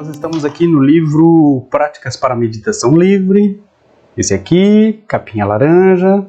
Nós estamos aqui no livro Práticas para Meditação Livre, esse aqui, capinha laranja,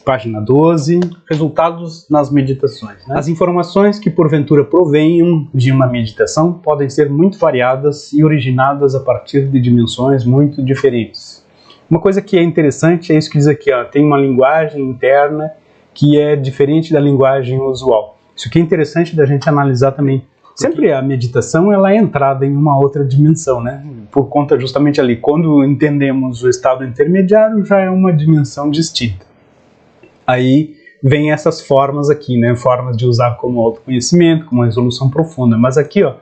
página 12, resultados nas meditações. As informações que porventura provenham de uma meditação podem ser muito variadas e originadas a partir de dimensões muito diferentes. Uma coisa que é interessante é isso que diz aqui, ó, tem uma linguagem interna que é diferente da linguagem usual. Isso aqui é interessante da gente analisar também. Sempre a meditação ela é entrada em uma outra dimensão, né? Por conta justamente ali, quando entendemos o estado intermediário, já é uma dimensão distinta. Aí vem essas formas aqui, né? Formas de usar como autoconhecimento, como resolução profunda. Mas aqui, ó,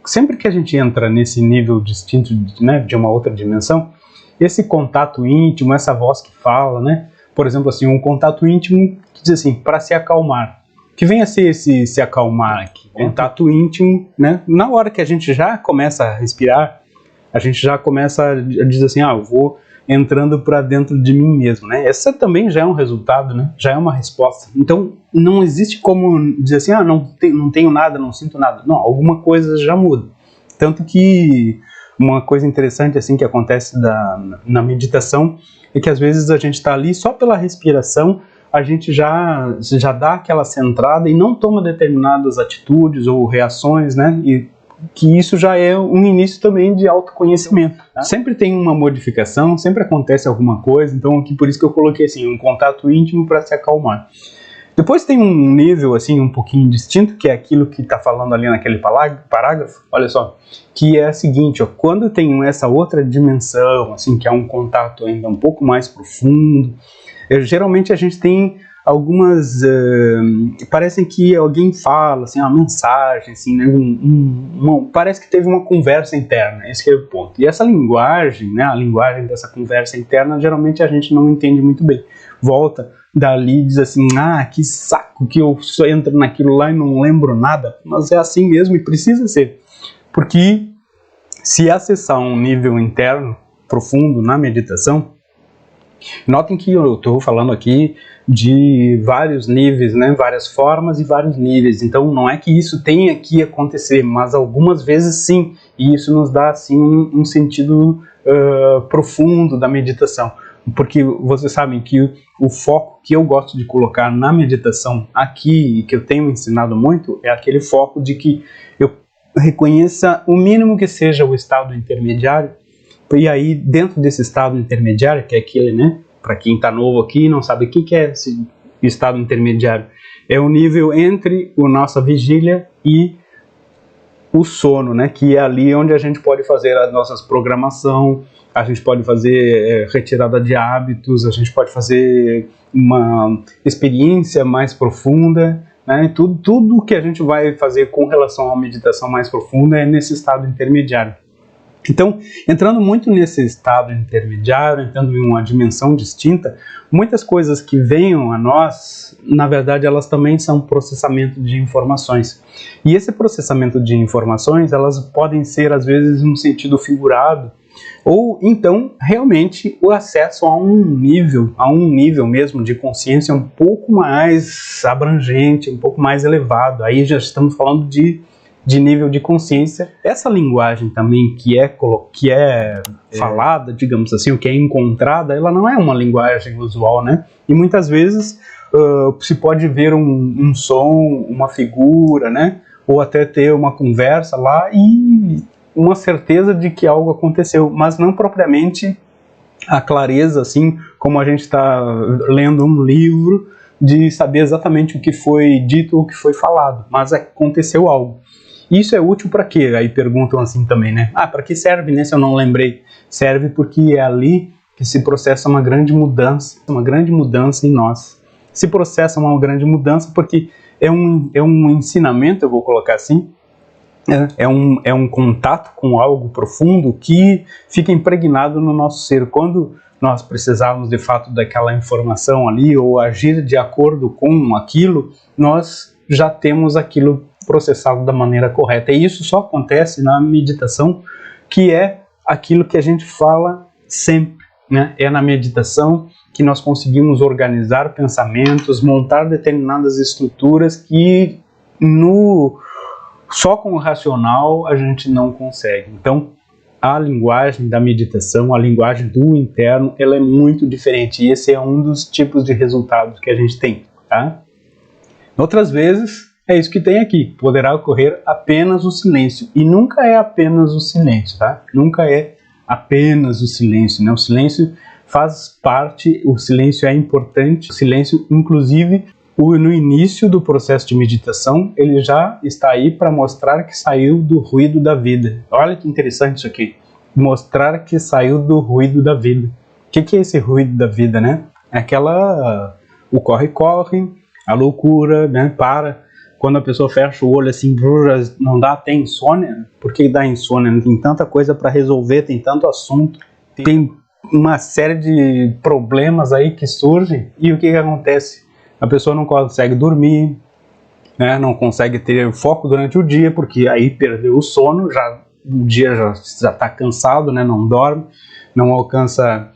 sempre que a gente entra nesse nível distinto, né, de uma outra dimensão, esse contato íntimo, essa voz que fala, né? Por exemplo, assim, um contato íntimo que diz assim, para se acalmar. Que vem a ser esse se acalmar aqui, contato íntimo, né? Na hora que a gente já começa a respirar, a gente já começa a dizer assim, eu vou entrando para dentro de mim mesmo, né? Essa também já é um resultado, né? Já é uma resposta. Então, não existe como dizer assim, não tenho nada, não sinto nada. Não, alguma coisa já muda. Tanto que uma coisa interessante assim que acontece na meditação é que às vezes a gente está ali só pela respiração, a gente já dá aquela centrada e não toma determinadas atitudes ou reações, né? E que isso já é um início também de autoconhecimento. Tá? Sempre tem uma modificação, sempre acontece alguma coisa, então aqui por isso que eu coloquei assim, um contato íntimo para se acalmar. Depois tem um nível assim um pouquinho distinto, que é aquilo que está falando ali naquele parágrafo, olha só, que é o seguinte, ó, quando tem essa outra dimensão, assim, que é um contato ainda um pouco mais profundo, geralmente a gente tem algumas, parecem que alguém fala, assim, uma mensagem, assim, né, parece que teve uma conversa interna, esse é o ponto. E essa linguagem, né, a linguagem dessa conversa interna, geralmente a gente não entende muito bem. Volta dali e diz assim, que saco que eu só entro naquilo lá e não lembro nada, mas é assim mesmo e precisa ser. Porque se acessar um nível interno profundo na meditação, notem que eu estou falando aqui de vários níveis, né, várias formas e vários níveis, então não é que isso tenha que acontecer, mas algumas vezes sim, e isso nos dá assim um sentido profundo da meditação, porque vocês sabem que o foco que eu gosto de colocar na meditação aqui, e que eu tenho ensinado muito, é aquele foco de que eu reconheça o mínimo que seja o estado intermediário. E aí, dentro desse estado intermediário, que é aquele, né, para quem está novo aqui e não sabe o que é esse estado intermediário, é o nível entre a nossa vigília e o sono, né, que é ali onde a gente pode fazer a nossa programação, a gente pode fazer retirada de hábitos, a gente pode fazer uma experiência mais profunda, né, tudo que a gente vai fazer com relação à meditação mais profunda é nesse estado intermediário. Então, entrando muito nesse estado intermediário, entrando em uma dimensão distinta, muitas coisas que venham a nós, na verdade, elas também são processamento de informações. E esse processamento de informações, elas podem ser, às vezes, um sentido figurado, ou então, realmente, o acesso a um nível mesmo de consciência um pouco mais abrangente, um pouco mais elevado. Aí já estamos falando de nível de consciência. Essa linguagem também que é falada, digamos assim, o que é encontrada, ela não é uma linguagem usual, né? E muitas vezes se pode ver um som, uma figura, né? Ou até ter uma conversa lá e uma certeza de que algo aconteceu, mas não propriamente a clareza, assim, como a gente está lendo um livro, de saber exatamente o que foi dito ou o que foi falado, mas aconteceu algo. Isso é útil para quê? Aí perguntam assim também, né? Para que serve, né, se eu não lembrei? Serve porque é ali que se processa uma grande mudança em nós. Se processa uma grande mudança porque é um ensinamento, eu vou colocar assim, é um contato com algo profundo que fica impregnado no nosso ser. Quando nós precisarmos de fato daquela informação ali ou agir de acordo com aquilo, nós já temos aquilo processado da maneira correta. E isso só acontece na meditação, que é aquilo que a gente fala sempre, né? É na meditação que nós conseguimos organizar pensamentos, montar determinadas estruturas que no Só com o racional a gente não consegue. Então, a linguagem da meditação, a linguagem do interno, ela é muito diferente. E esse é um dos tipos de resultados que a gente tem, tá? Outras vezes, é isso que tem aqui. Poderá ocorrer apenas o silêncio. E nunca é apenas o silêncio, tá? Nunca é apenas o silêncio, né? O silêncio faz parte, o silêncio é importante. O silêncio, inclusive, no início do processo de meditação, ele já está aí para mostrar que saiu do ruído da vida. Olha que interessante isso aqui. Mostrar que saiu do ruído da vida. O que é esse ruído da vida, né? É aquela... o corre-corre, a loucura, né? Quando a pessoa fecha o olho assim, não dá até insônia. Por que dá insônia? Tem tanta coisa para resolver, tem tanto assunto, tem uma série de problemas aí que surgem. E o que acontece? A pessoa não consegue dormir, né? Não consegue ter foco durante o dia, porque aí perdeu o sono, o dia já está cansado, né? Não dorme, não alcança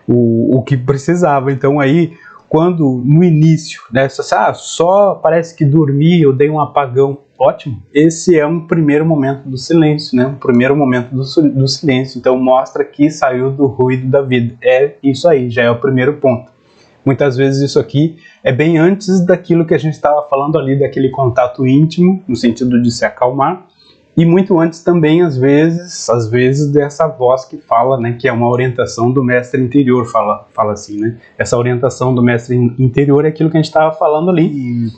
o que precisava. Então aí, quando no início, né, só parece que dormi, eu dei um apagão, ótimo. Esse é um primeiro momento do silêncio, né? Um primeiro momento do silêncio. Então mostra que saiu do ruído da vida. É isso aí, já é o primeiro ponto. Muitas vezes isso aqui é bem antes daquilo que a gente estava falando ali, daquele contato íntimo, no sentido de se acalmar, e muito antes também, às vezes dessa voz que fala, né, que é uma orientação do mestre interior, fala assim, né? Essa orientação do mestre interior é aquilo que a gente estava falando ali, e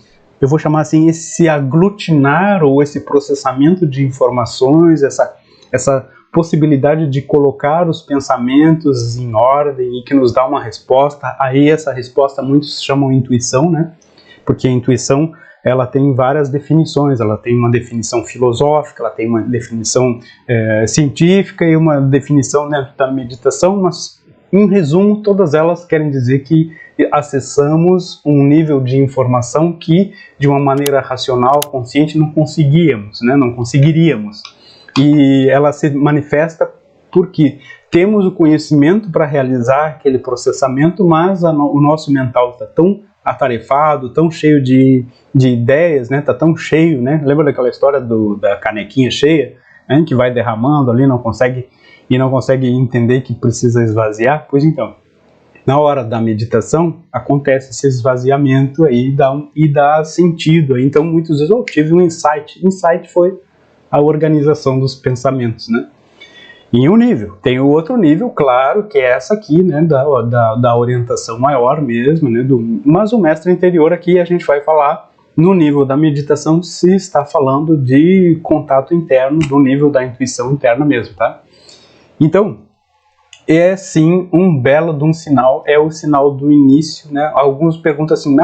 eu vou chamar assim, esse aglutinar ou esse processamento de informações, essa possibilidade de colocar os pensamentos em ordem e que nos dá uma resposta. Aí essa resposta muitos chamam intuição, né? Porque a intuição, ela tem várias definições. Ela tem uma definição filosófica, ela tem uma definição científica e uma definição dentro da meditação, mas em resumo todas elas querem dizer que acessamos um nível de informação que de uma maneira racional, consciente, não conseguiríamos. E ela se manifesta porque temos o conhecimento para realizar aquele processamento, mas o nosso mental está tão atarefado, tão cheio de ideias, né? Está tão cheio, né? Lembra daquela história da canequinha cheia, né? Que vai derramando ali, não consegue entender que precisa esvaziar? Pois então, na hora da meditação acontece esse esvaziamento aí e dá sentido. Então muitas vezes eu tive um insight. Insight foi a organização dos pensamentos, né? Em um nível. Tem o outro nível, claro, que é essa aqui, né, da orientação maior mesmo, né, mas o mestre interior aqui a gente vai falar no nível da meditação, se está falando de contato interno, do nível da intuição interna mesmo, tá? Então, é sim um belo de um sinal, é o sinal do início, né? Alguns perguntam assim,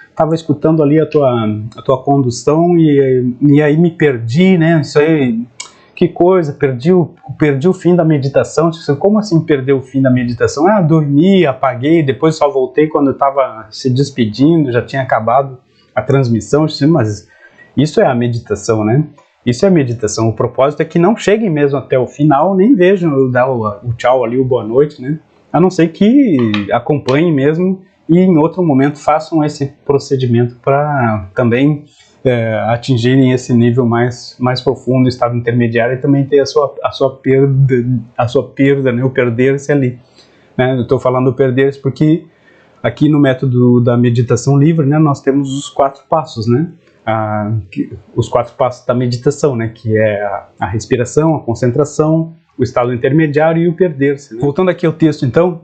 estava escutando ali a tua condução e aí me perdi, né? Isso aí, que coisa, perdi o fim da meditação. Como assim perdeu o fim da meditação? Dormi, apaguei, depois só voltei quando eu estava se despedindo, já tinha acabado a transmissão. Mas isso é a meditação, né? Isso é a meditação. O propósito é que não cheguem mesmo até o final, nem vejam eu dar o tchau ali, o boa noite, né? A não ser que acompanhem mesmo e em outro momento façam esse procedimento para também atingirem esse nível mais profundo, estado intermediário, e também ter a sua perda, né, o perder-se ali. Né? Eu estou falando perder-se porque aqui no método da meditação livre, né, nós temos os 4 passos, né? Os 4 passos da meditação, né, que é a respiração, a concentração, o estado intermediário e o perder-se. Né? Voltando aqui ao texto, então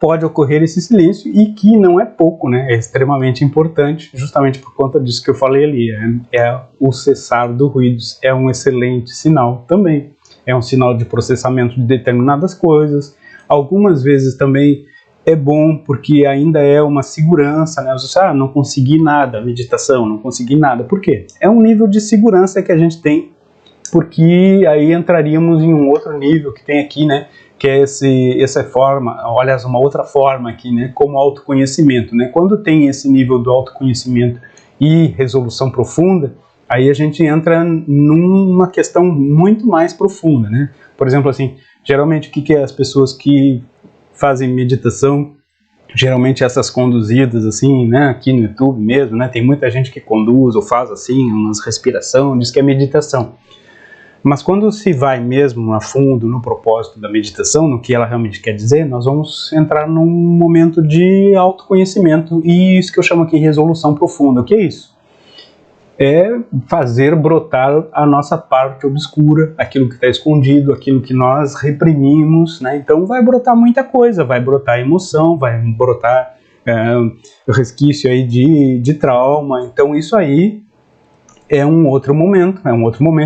pode ocorrer esse silêncio, e que não é pouco, né? É extremamente importante, justamente por conta disso que eu falei ali. É o cessar do ruído, é um excelente sinal também. É um sinal de processamento de determinadas coisas. Algumas vezes também é bom porque ainda é uma segurança, né? Você, não consegui nada, meditação, não consegui nada. Por quê? É um nível de segurança que a gente tem, porque aí entraríamos em um outro nível que tem aqui, né? Que é essa forma, aliás, uma outra forma aqui, né, como autoconhecimento, né? Quando tem esse nível do autoconhecimento e resolução profunda, aí a gente entra numa questão muito mais profunda, né? Por exemplo, assim, geralmente o que as pessoas que fazem meditação Geralmente essas conduzidas assim, né, aqui no YouTube mesmo, né, tem muita gente que conduz ou faz assim, umas respiração, diz que é meditação. Mas quando se vai mesmo a fundo no propósito da meditação, no que ela realmente quer dizer, nós vamos entrar num momento de autoconhecimento, e isso que eu chamo aqui de resolução profunda. O que é isso? É fazer brotar a nossa parte obscura, aquilo que está escondido, aquilo que nós reprimimos, né? Então vai brotar muita coisa, vai brotar emoção, vai brotar resquício aí de trauma. Então isso aí é um outro momento,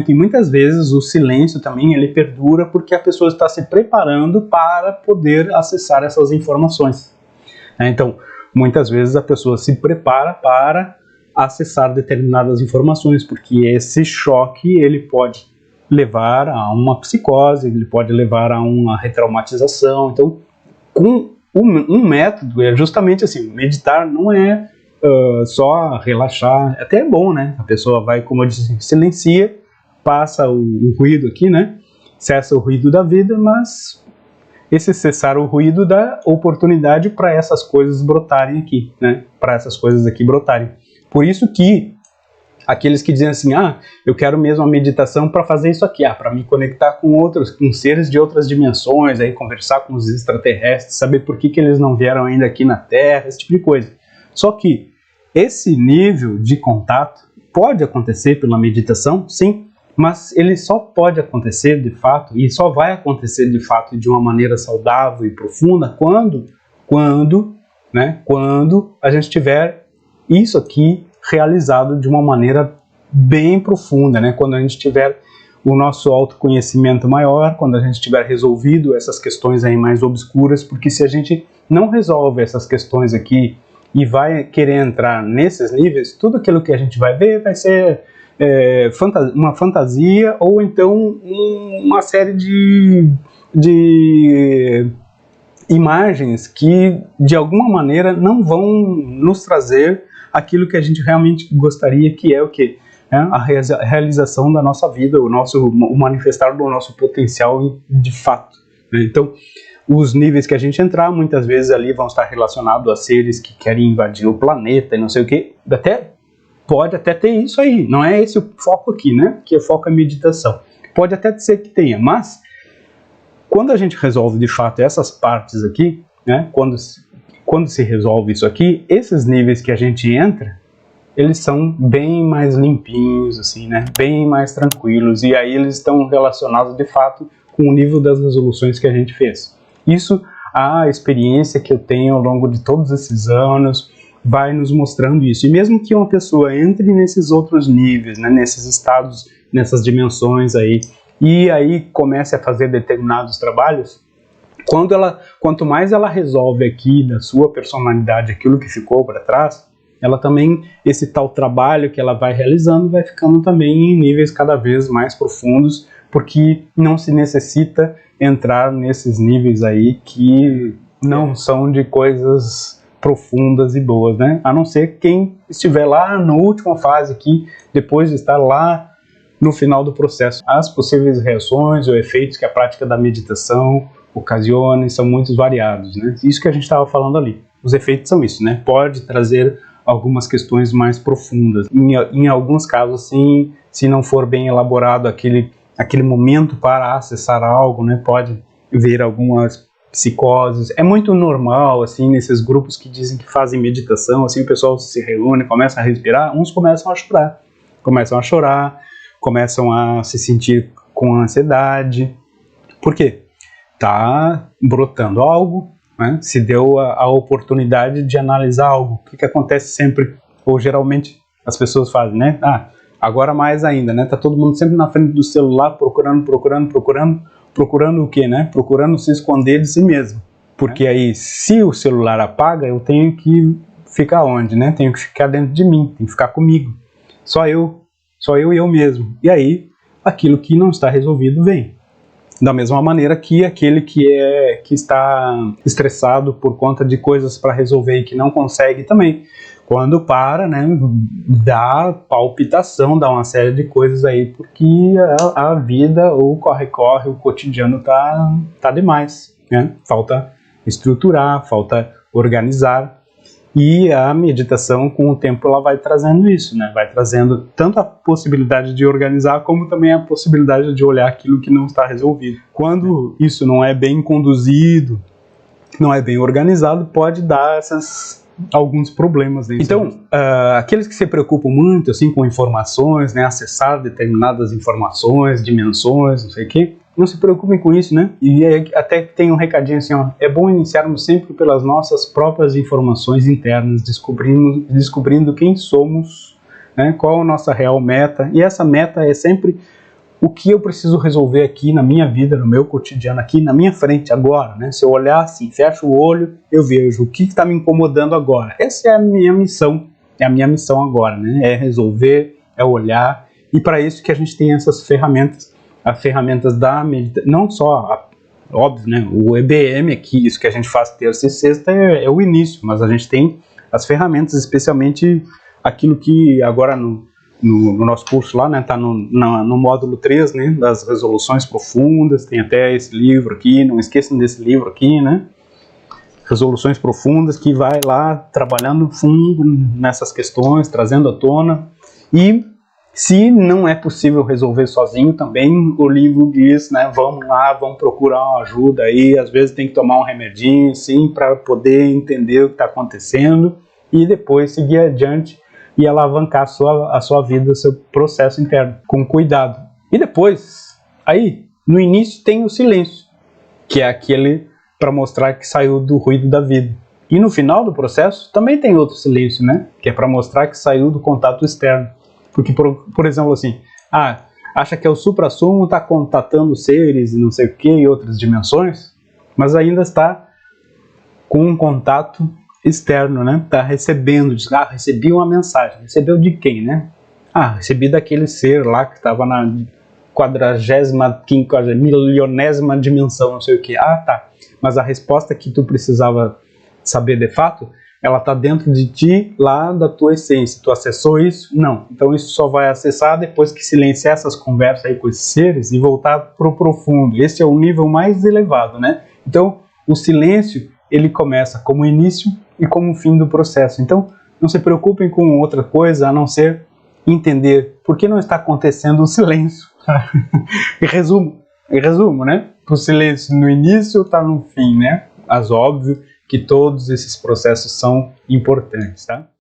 e muitas vezes o silêncio também ele perdura porque a pessoa está se preparando para poder acessar essas informações. Então, muitas vezes a pessoa se prepara para acessar determinadas informações, porque esse choque ele pode levar a uma psicose, ele pode levar a uma retraumatização. Então, com um método é justamente assim, meditar não é só relaxar, até é bom, né? A pessoa vai, como eu disse, silencia, passa o ruído aqui, né? Cessa o ruído da vida, mas esse cessar o ruído dá oportunidade para essas coisas brotarem aqui, né? Para essas coisas aqui brotarem. Por isso que aqueles que dizem assim, eu quero mesmo a meditação para fazer isso aqui, para me conectar com outros, com seres de outras dimensões, aí conversar com os extraterrestres, saber por que eles não vieram ainda aqui na Terra, esse tipo de coisa. Só que esse nível de contato pode acontecer pela meditação, sim, mas ele só pode acontecer de fato, e só vai acontecer de fato de uma maneira saudável e profunda quando a gente tiver isso aqui realizado de uma maneira bem profunda, né? Quando a gente tiver o nosso autoconhecimento maior, quando a gente tiver resolvido essas questões aí mais obscuras, porque se a gente não resolve essas questões aqui e vai querer entrar nesses níveis, tudo aquilo que a gente vai ver vai ser uma fantasia, ou então uma série de imagens que de alguma maneira não vão nos trazer aquilo que a gente realmente gostaria, que é o quê? A realização da nossa vida, o manifestar do nosso potencial de fato, né? Então, os níveis que a gente entrar, muitas vezes ali vão estar relacionados a seres que querem invadir o planeta e não sei o que. Pode até ter isso aí, não é esse o foco aqui, né? Que o foco é meditação. Pode até ser que tenha, mas quando a gente resolve de fato essas partes aqui, né? Quando se resolve isso aqui, esses níveis que a gente entra, eles são bem mais limpinhos, assim, né? Bem mais tranquilos, e aí eles estão relacionados de fato com o nível das resoluções que a gente fez. Isso, a experiência que eu tenho ao longo de todos esses anos vai nos mostrando isso. E mesmo que uma pessoa entre nesses outros níveis, né, nesses estados, nessas dimensões aí, e aí comece a fazer determinados trabalhos, quanto mais ela resolve aqui da sua personalidade aquilo que ficou para trás, ela também, esse tal trabalho que ela vai realizando, vai ficando também em níveis cada vez mais profundos, porque não se necessita entrar nesses níveis aí que não são de coisas profundas e boas, né? A não ser quem estiver lá na última fase aqui, depois de estar lá no final do processo. As possíveis reações ou efeitos que a prática da meditação ocasiona são muito variados, né? Isso que a gente estava falando ali. Os efeitos são isso, né? Pode trazer algumas questões mais profundas. Em alguns casos, sim, se não for bem elaborado aquele momento para acessar algo, né? Pode ver algumas psicoses. É muito normal, assim, nesses grupos que dizem que fazem meditação, assim, o pessoal se reúne, começa a respirar, uns começam a chorar, começam a se sentir com ansiedade. Por quê? Tá brotando algo, né? Se deu a oportunidade de analisar algo. O que acontece sempre, ou geralmente as pessoas fazem, né? Agora mais ainda, né? Tá todo mundo sempre na frente do celular, procurando o quê, né? Procurando se esconder de si mesmo. Porque aí, se o celular apaga, eu tenho que ficar onde, né? Tenho que ficar dentro de mim, tenho que ficar comigo. Só eu e eu mesmo. E aí, aquilo que não está resolvido vem. Da mesma maneira que aquele que está estressado por conta de coisas para resolver e que não consegue também. Quando para, né, dá palpitação, dá uma série de coisas aí, porque a vida, o corre-corre, o cotidiano tá demais, né? Falta estruturar, falta organizar. E a meditação, com o tempo, ela vai trazendo isso, né? Vai trazendo tanto a possibilidade de organizar, como também a possibilidade de olhar aquilo que não está resolvido. Quando isso não é bem conduzido, não é bem organizado, pode dar alguns problemas. Né? Então, aqueles que se preocupam muito assim, com informações, né? Acessar determinadas informações, dimensões, não sei o quê, não se preocupem com isso, né? E até tem um recadinho assim, ó, é bom iniciarmos sempre pelas nossas próprias informações internas, descobrindo quem somos, né? Qual a nossa real meta, e essa meta é sempre o que eu preciso resolver aqui na minha vida, no meu cotidiano, aqui na minha frente agora, né? Se eu olhar assim, fecho o olho, eu vejo o que está me incomodando agora. Essa é a minha missão agora, né? É resolver, é olhar, e para isso que a gente tem essas ferramentas, as ferramentas da meditação, não só, óbvio, né, o EBM aqui, isso que a gente faz terça e sexta é o início, mas a gente tem as ferramentas, especialmente aquilo que agora no nosso curso lá, né, tá no módulo 3, né, das resoluções profundas, tem até esse livro aqui, não esqueçam desse livro aqui, né, Resoluções Profundas, que vai lá trabalhando fundo nessas questões, trazendo à tona. E se não é possível resolver sozinho, também o livro diz, né, vamos lá, vamos procurar uma ajuda aí, às vezes tem que tomar um remedinho, sim, para poder entender o que está acontecendo e depois seguir adiante e alavancar a sua vida, o seu processo interno, com cuidado. E depois, aí, no início tem o silêncio, que é aquele para mostrar que saiu do ruído da vida. E no final do processo também tem outro silêncio, né, que é para mostrar que saiu do contato externo. Porque, por exemplo, assim, acha que é o supra-sumo, está contatando seres e não sei o que, e outras dimensões, mas ainda está com um contato externo, né? Está recebendo, diz, recebi uma mensagem. Recebeu de quem, né? Recebi daquele ser lá que estava na 40ª, 50ª, milionésima dimensão, não sei o que. Tá. Mas a resposta que tu precisava saber de fato, ela está dentro de ti, lá da tua essência. Tu acessou isso? Não. Então isso só vai acessar depois que silenciar essas conversas aí com esses seres e voltar para o profundo. Esse é o nível mais elevado, né? Então o silêncio, ele começa como início e como fim do processo. Então não se preocupem com outra coisa a não ser entender por que não está acontecendo o silêncio. Em resumo, né? O silêncio no início está no fim, né? Mas óbvio que todos esses processos são importantes, tá?